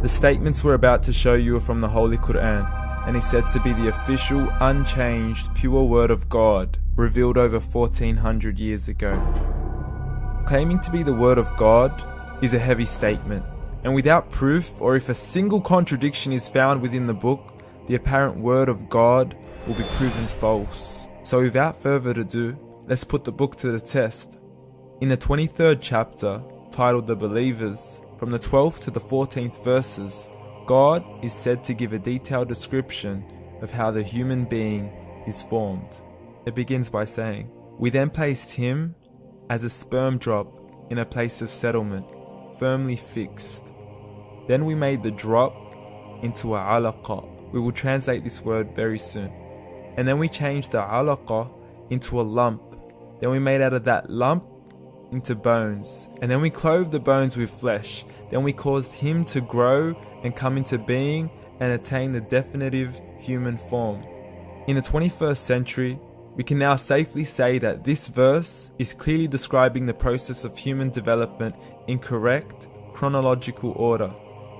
The statements we're about to show you are from the Holy Quran, and is said to be the official, unchanged, pure word of God, revealed over 1400 years ago. Claiming to be the word of God is a heavy statement, and without proof, or if a single contradiction is found within the book, the apparent word of God will be proven false. So without further ado, let's put the book to the test. In the 23rd chapter, titled The Believers, from the 12th to the 14th verses, God is said to give a detailed description of how the human being is formed. It begins by saying, "We then placed him as a sperm drop in a place of settlement, firmly fixed. Then we made the drop into a alaqa." We will translate this word very soon. "And then we changed the alaqa into a lump. Then we made out of that lump into bones. And then we clothed the bones with flesh. Then we caused him to grow and come into being and attain the definitive human form." In the 21st century, we can now safely say that this verse is clearly describing the process of human development in correct chronological order.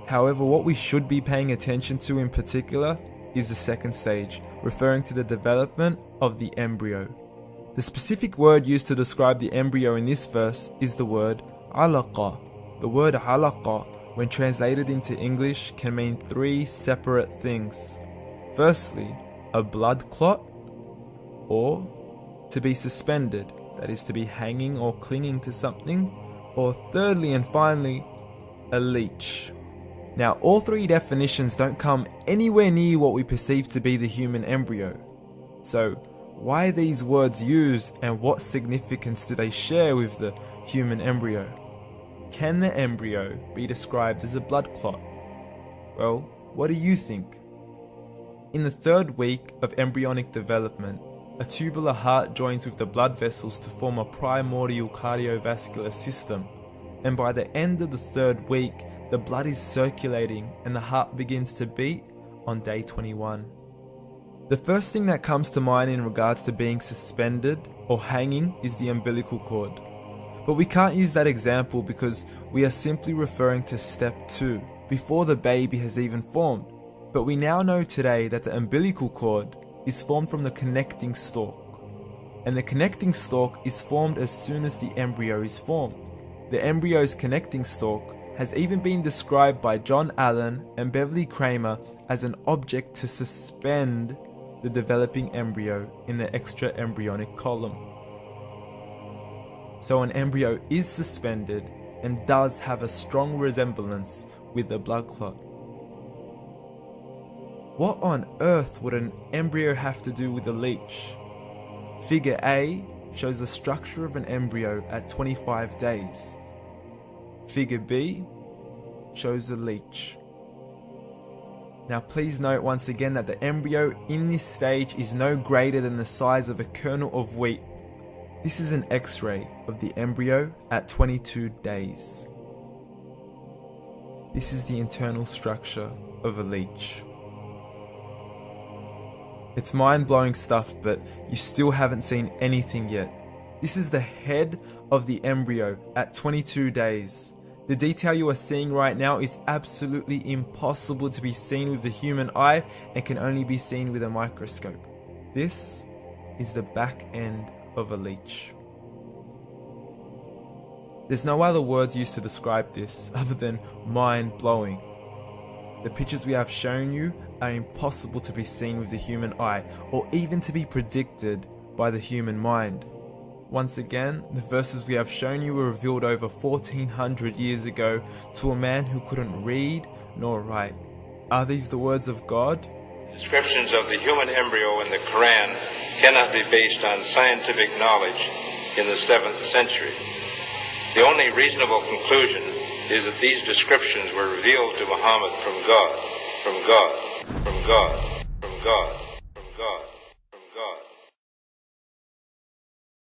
However, what we should be paying attention to in particular is the second stage, referring to the development of the embryo. The specific word used to describe the embryo in this verse is the word alaqa. The word alaqa, when translated into English, can mean three separate things. Firstly, a blood clot, or to be suspended, that is to be hanging or clinging to something, or thirdly and finally, a leech. Now, all three definitions don't come anywhere near what we perceive to be the human embryo. So, why are these words used, and what significance do they share with the human embryo? Can the embryo be described as a blood clot? Well, what do you think? In the 3rd week of embryonic development, a tubular heart joins with the blood vessels to form a primordial cardiovascular system, and by the end of the 3rd week, the blood is circulating and the heart begins to beat on day 21. The first thing that comes to mind in regards to being suspended or hanging is the umbilical cord. But we can't use that example because we are simply referring to step 2, before the baby has even formed. But we now know today that the umbilical cord is formed from the connecting stalk. And the connecting stalk is formed as soon as the embryo is formed. The embryo's connecting stalk has even been described by John Allen and Beverly Kramer as an object to suspend the developing embryo in the extra-embryonic column. So an embryo is suspended and does have a strong resemblance with the blood clot. What on earth would an embryo have to do with a leech? Figure A shows the structure of an embryo at 25 days. Figure B shows a leech. Now please note once again that the embryo in this stage is no greater than the size of a kernel of wheat. This is an X-ray of the embryo at 22 days. This is the internal structure of a leech. It's mind-blowing stuff, but you still haven't seen anything yet. This is the head of the embryo at 22 days. The detail you are seeing right now is absolutely impossible to be seen with the human eye and can only be seen with a microscope. This is the back end of a leech. There's no other words used to describe this other than mind-blowing. The pictures we have shown you are impossible to be seen with the human eye or even to be predicted by the human mind. Once again, the verses we have shown you were revealed over 1400 years ago to a man who couldn't read nor write. Are these the words of God? Descriptions of the human embryo in the Quran cannot be based on scientific knowledge in the 7th century. The only reasonable conclusion is that these descriptions were revealed to Muhammad from God, from God, from God, from God.